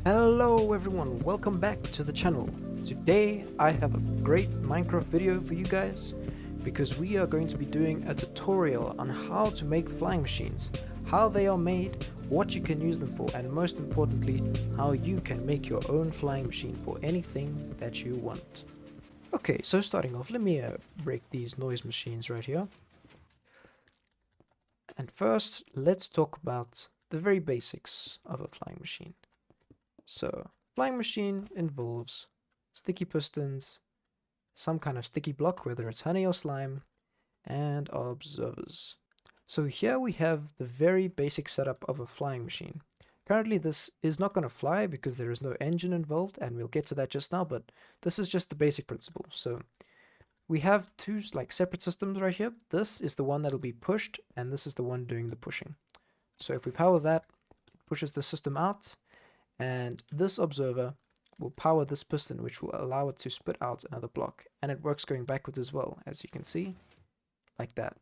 Hello everyone, welcome back to the channel. Today I have a great Minecraft video for you guys because we are going to be doing a tutorial on how to make flying machines, how they are made, what you can use them for, and most importantly, how you can make your own flying machine for anything that you want. Okay, so starting off, let me break these noise machines right here. And first, let's talk about the very basics of a flying machine. So, flying machine involves sticky pistons, some kind of sticky block, whether it's honey or slime, and observers. So here we have the very basic setup of a flying machine. Currently this is not going to fly because there is no engine involved, and we'll get to that just now, but this is just the basic principle. So we have two separate systems right here. This is the one that'll be pushed, and this is the one doing the pushing. So if we power that, it pushes the system out, and this observer will power this piston, which will allow it to spit out another block, and it works going backwards as well, as you can see, like that.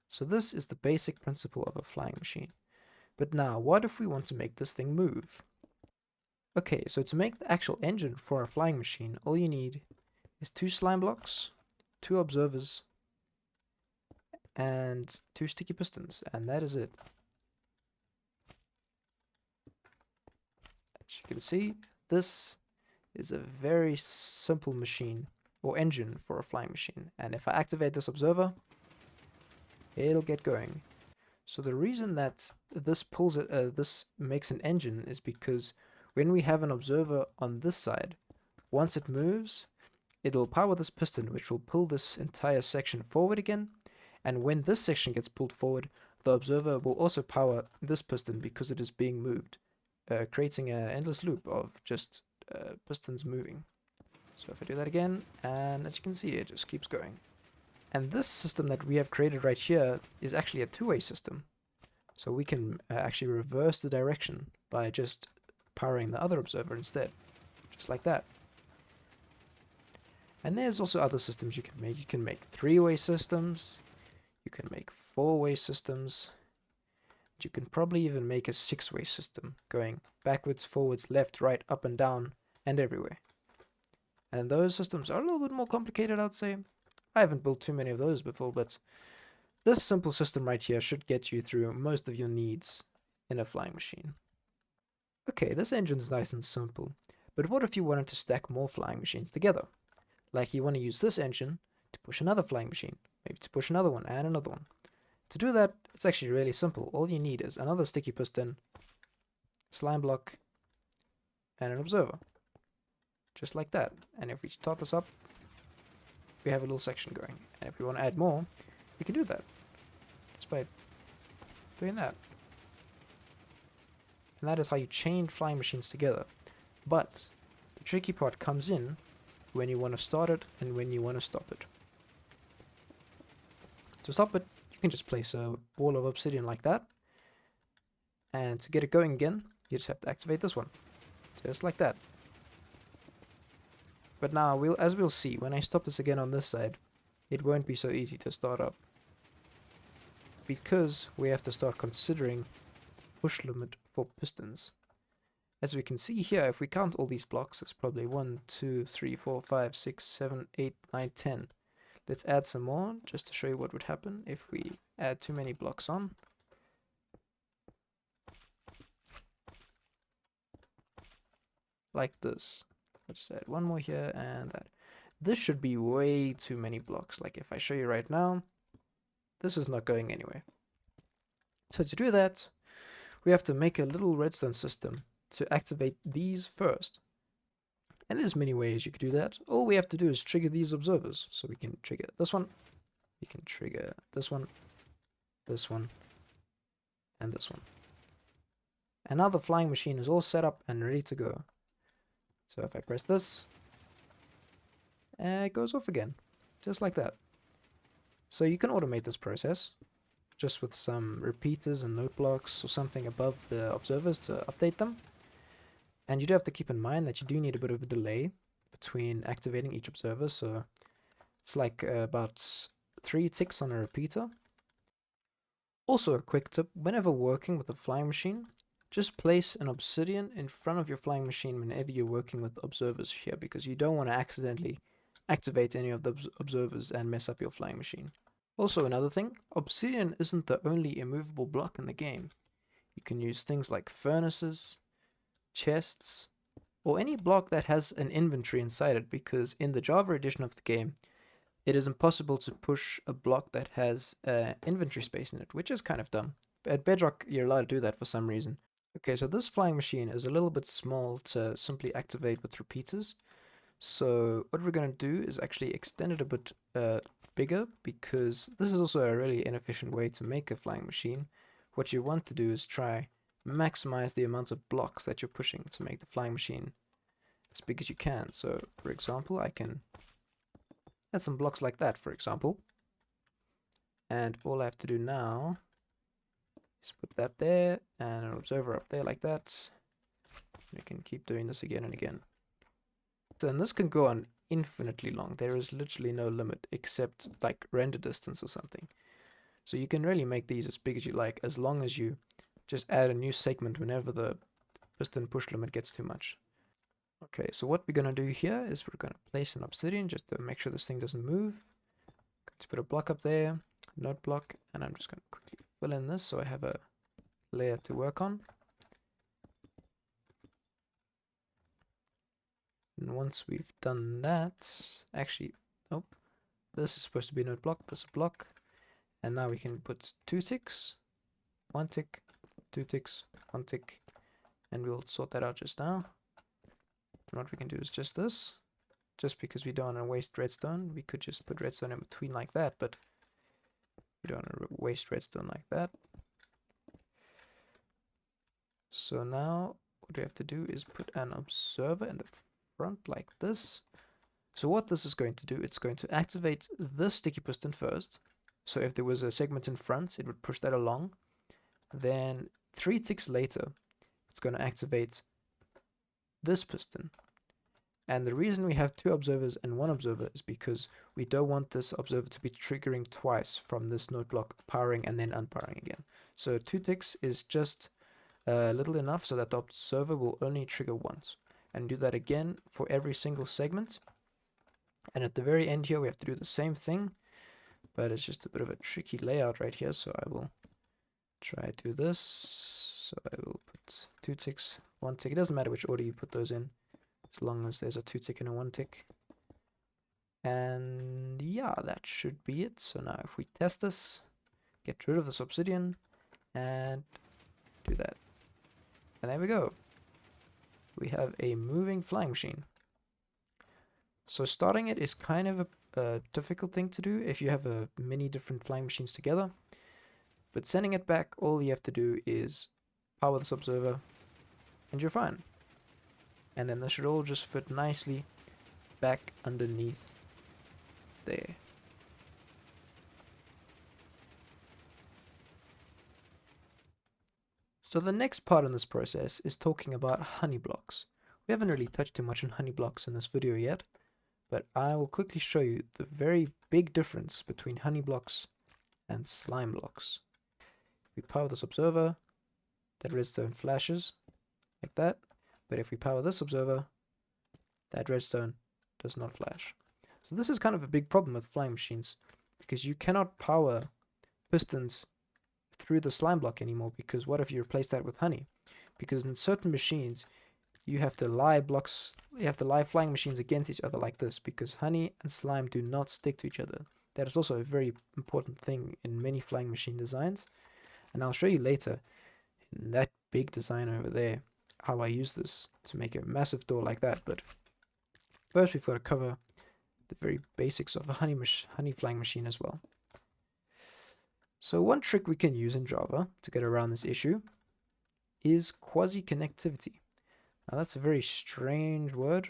So this is the basic principle of a flying machine. But now, what if we want to make this thing move? Okay, so to make the actual engine for a flying machine, all you need is 2 slime blocks, 2 observers, and 2 sticky pistons, and that is it. As you can see, this is a very simple machine or engine for a flying machine, and if I activate this observer, it'll get going. So the reason that this makes an engine is because when we have an observer on this side, once it moves, it'll power this piston, which will pull this entire section forward again, and when this section gets pulled forward, the observer will also power this piston because it is being moved, creating an endless loop of just pistons moving. So if I do that again, and as you can see, it just keeps going. And this system that we have created right here is actually a two-way system. So we can actually reverse the direction by just powering the other observer instead, just like that. And there's also other systems you can make. You can make three-way systems, you can make four-way systems, you can probably even make a six-way system, going backwards, forwards, left, right, up and down, and everywhere. And those systems are a little bit more complicated, I'd say. I haven't built too many of those before, but this simple system right here should get you through most of your needs in a flying machine. Okay, this engine's nice and simple, but what if you wanted to stack more flying machines together? Like you want to use this engine to push another flying machine, maybe to push another one and another one. To do that, it's actually really simple. All you need is another sticky piston, slime block, and an observer. Just like that. And if we start this up, we have a little section going. And if we want to add more, we can do that just by doing that. And that is how you chain flying machines together. But the tricky part comes in when you want to start it and when you want to stop it. To stop it, you can just place a wall of obsidian like that. And to get it going again, you just have to activate this one. Just like that. But now, as we'll see, when I stop this again on this side, it won't be so easy to start up. Because we have to start considering the push limit for pistons. As we can see here, if we count all these blocks, it's probably 1, 2, 3, 4, 5, 6, 7, 8, 9, 10. Let's add some more, just to show you what would happen if we add too many blocks on. Like this. I'll just add one more here and that. This should be way too many blocks. Like if I show you right now, this is not going anywhere. So to do that, we have to make a little redstone system to activate these first. And there's many ways you could do that. All we have to do is trigger these observers. So we can trigger this one, we can trigger this one, and this one. And now the flying machine is all set up and ready to go. So if I press this, it goes off again, just like that. So you can automate this process, just with some repeaters and note blocks or something above the observers to update them. And you do have to keep in mind that you do need a bit of a delay between activating each observer, so it's like about 3 ticks on a repeater. Also a quick tip, whenever working with a flying machine, just place an obsidian in front of your flying machine whenever you're working with observers here, because you don't want to accidentally activate any of the observers and mess up your flying machine. Also, another thing, obsidian isn't the only immovable block in the game. You can use things like furnaces, chests, or any block that has an inventory inside it, because in the Java edition of the game, it is impossible to push a block that has inventory space in it, which is kind of dumb. At Bedrock, you're allowed to do that for some reason. Okay, so this flying machine is a little bit small to simply activate with repeaters. So what we're going to do is actually extend it a bit bigger, because this is also a really inefficient way to make a flying machine. What you want to do is try maximize the amount of blocks that you're pushing to make the flying machine as big as you can. So for example, I can add some blocks like that, for example. And all I have to do now is put that there and an observer up there like that. We can keep doing this again and again. So, and this can go on infinitely long. There is literally no limit except like render distance or something. So you can really make these as big as you like, as long as you just add a new segment whenever the piston push limit gets too much. Okay, so what we're going to do here is we're going to place an obsidian just to make sure this thing doesn't move. Going to put a block up there, node block, and I'm just going to quickly fill in this so I have a layer to work on. And once we've done that, actually, nope, this is supposed to be a node block, this is a block. And now we can put 2 ticks, 1 tick, 2 ticks, 1 tick, and we'll sort that out just now. And what we can do is just this. Just because we don't want to waste redstone, we could just put redstone in between like that, but we don't want to waste redstone like that. So now what we have to do is put an observer in the front like this. So what this is going to do, it's going to activate this sticky piston first. So if there was a segment in front, it would push that along. Then 3 ticks later, it's going to activate this piston. And the reason we have 2 observers and 1 observer is because we don't want this observer to be triggering twice from this node block, powering and then unpowering again. So 2 ticks is just little enough so that the observer will only trigger once. And do that again for every single segment. And at the very end here, we have to do the same thing, but it's just a bit of a tricky layout right here, so I will try to do this. So I will put 2 ticks, 1 tick. It doesn't matter which order you put those in, as long as there's a 2 tick and a 1 tick. And yeah, that should be it. So now if we test this, get rid of this obsidian, and do that. And there we go. We have a moving flying machine. So starting it is kind of a difficult thing to do if you have many different flying machines together. But sending it back, all you have to do is power this observer and you're fine. And then this should all just fit nicely back underneath there. So the next part in this process is talking about honey blocks. We haven't really touched too much on honey blocks in this video yet, but I will quickly show you the very big difference between honey blocks and slime blocks. If we power this observer, that redstone flashes like that, but if we power this observer, that redstone does not flash. So this is kind of a big problem with flying machines, because you cannot power pistons through the slime block anymore, because what if you replace that with honey? Because in certain machines you have to lie flying machines against each other like this, because honey and slime do not stick to each other. That is also a very important thing in many flying machine designs, and I'll show you later in that big design over there how I use this to make a massive door like that. But first we've got to cover the very basics of a honey flying machine as well. So one trick we can use in Java to get around this issue is quasi-connectivity. Now that's a very strange word.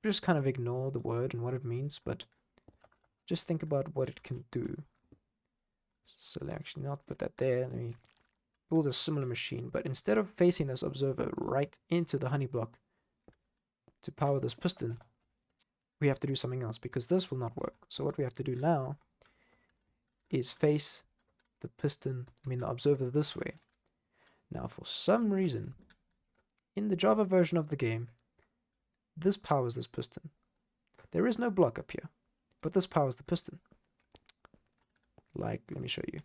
Just kind of ignore the word and what it means, but just think about what it can do. So let me actually not put that there. Let me build a similar machine, but instead of facing this observer right into the honey block to power this piston, we have to do something else, because this will not work. So what we have to do now is face the observer this way. Now, for some reason, in the Java version of the game, this powers this piston. There is no block up here, but this powers the piston. Like, let me show you.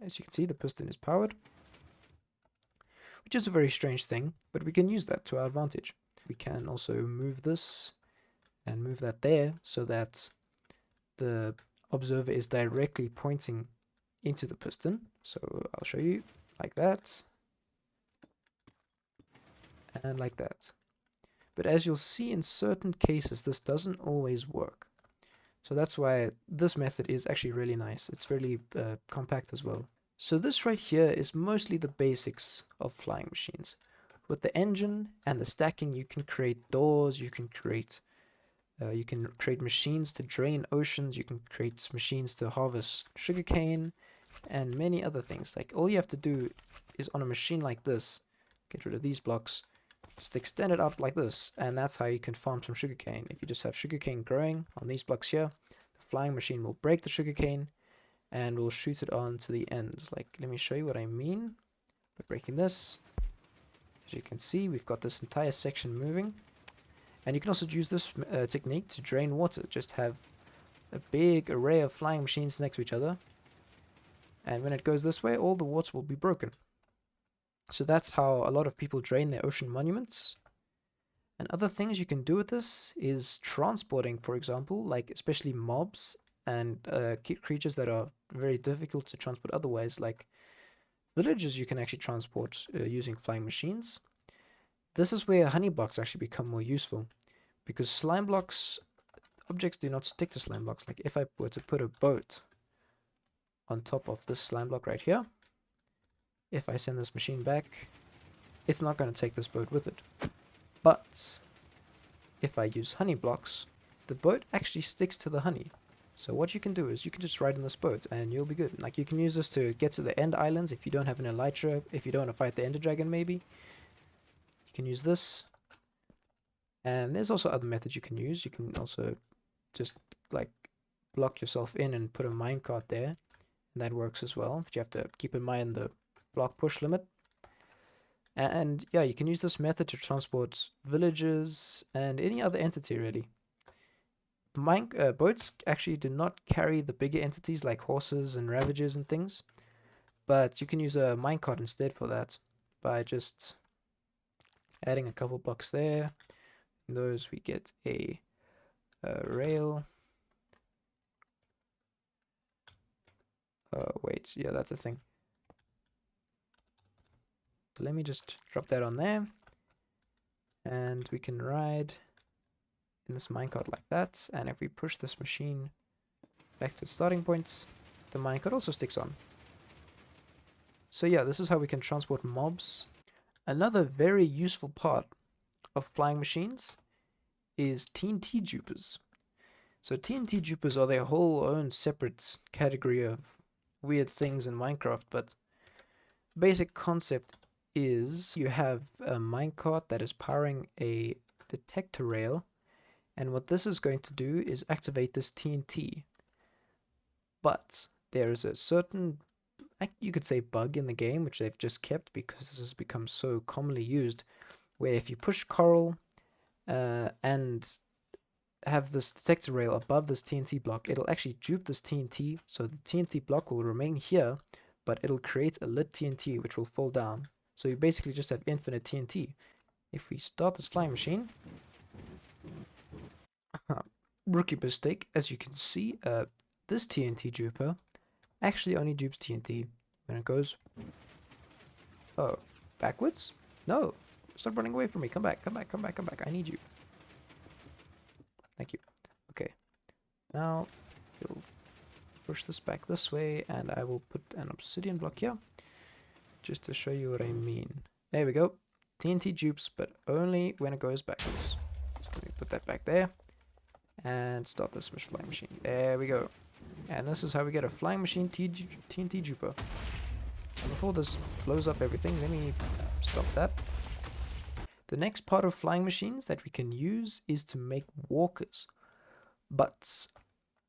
As you can see, the piston is powered, which is a very strange thing, but we can use that to our advantage. We can also move this and move that there so that the observer is directly pointing into the piston. So I'll show you like that and like that. But as you'll see, in certain cases this doesn't always work. So that's why this method is actually really nice. It's really compact as well. So this right here is mostly the basics of flying machines. With the engine and the stacking, you can create doors, you can create machines to drain oceans, you can create machines to harvest sugarcane, and many other things. Like, all you have to do is, on a machine like this, get rid of these blocks, just extend it out like this, and that's how you can farm some sugarcane. If you just have sugarcane growing on these blocks here, the flying machine will break the sugarcane and will shoot it on to the end. Like, let me show you what I mean by breaking this. As you can see, we've got this entire section moving. And you can also use this technique to drain water. Just have a big array of flying machines next to each other. And when it goes this way, all the water will be broken. So that's how a lot of people drain their ocean monuments. And other things you can do with this is transporting, for example, like especially mobs and creatures that are very difficult to transport otherwise, like villages you can actually transport using flying machines. This is where honey blocks actually become more useful, because slime blocks, objects do not stick to slime blocks. Like, if I were to put a boat on top of this slime block right here, if I send this machine back, it's not going to take this boat with it. But if I use honey blocks, the boat actually sticks to the honey. So what you can do is you can just ride in this boat and you'll be good. Like, you can use this to get to the end islands if you don't have an elytra, if you don't want to fight the ender dragon maybe. You can use this. And there's also other methods you can use. You can also just like block yourself in and put a minecart there. And that works as well. But you have to keep in mind the block push limit. And yeah, you can use this method to transport villages and any other entity really. Boats actually do not carry the bigger entities like horses and ravagers and things, but you can use a minecart instead for that by just adding a couple blocks there. In those we get a rail. Wait, yeah, that's a thing. So let me just drop that on there, and we can ride in this minecart like that. And if we push this machine back to starting points, the minecart also sticks on. So yeah, this is how we can transport mobs. Another very useful part of flying machines is TNT dupers. So TNT dupers are their whole own separate category of weird things in Minecraft, but basic concept is you have a minecart that is powering a detector rail, and what this is going to do is activate this TNT. But there is a certain, you could say, bug in the game, which they've just kept because this has become so commonly used, where if you push coral and have this detector rail above this TNT block, it'll actually dupe this TNT, so the TNT block will remain here, but it'll create a lit TNT which will fall down. So you basically just have infinite TNT. If we start this flying machine, rookie mistake, as you can see, this TNT duper actually only dupes TNT when it goes, oh, backwards? No, stop running away from me. Come back, come back, come back, come back. I need you. Thank you. Okay, now we'll push this back this way, and I will put an obsidian block here just to show you what I mean. There we go. TNT dupes, but only when it goes backwards. So let me put that back there and start this flying machine. There we go. And this is how we get a flying machine TNT duper. And before this blows up everything, let me stop that. The next part of flying machines that we can use is to make walkers. But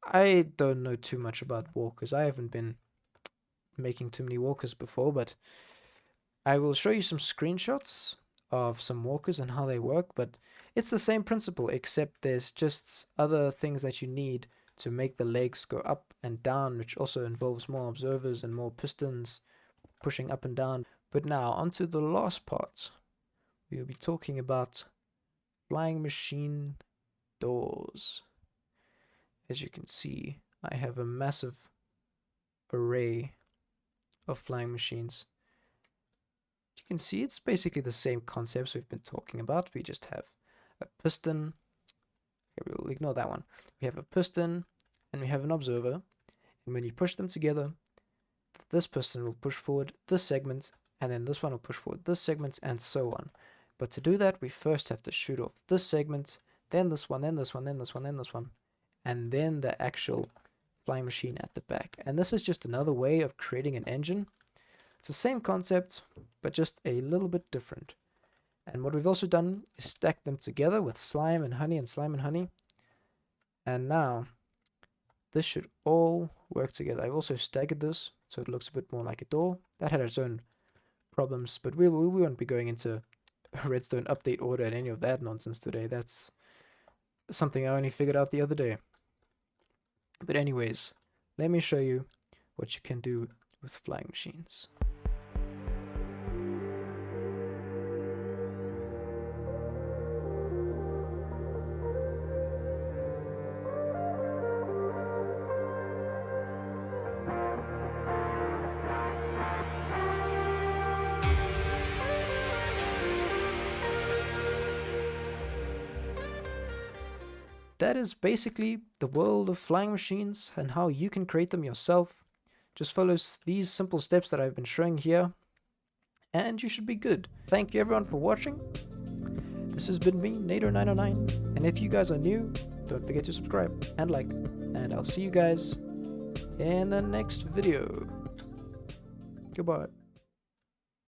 I don't know too much about walkers. I haven't been making too many walkers before, but I will show you some screenshots of some walkers and how they work, but it's the same principle, except there's just other things that you need to make the legs go up and down, which also involves more observers and more pistons pushing up and down. But now, onto the last part. We'll be talking about flying machine doors. As you can see, I have a massive array of flying machines. You can see it's basically the same concepts we've been talking about. We just have a piston. Okay, we'll ignore that one. We have a piston and we have an observer. And when you push them together, this piston will push forward this segment, and then this one will push forward this segment, and so on. But to do that, we first have to shoot off this segment, then this one, then this one, then this one, then this one, and then the actual flying machine at the back. And this is just another way of creating an engine. It's the same concept, but just a little bit different. And what we've also done is stack them together with slime and honey and slime and honey. And now, this should all work together. I've also staggered this, so it looks a bit more like a door. That had its own problems, but we won't be going into redstone update order and any of that nonsense today. That's something I only figured out the other day. But anyways, let me show you what you can do with flying machines. That is basically the world of flying machines and how you can create them yourself. Just follow these simple steps that I've been showing here, and you should be good. Thank you everyone for watching. This has been me, Nader909, and if you guys are new, don't forget to subscribe and like, and I'll see you guys in the next video. Goodbye.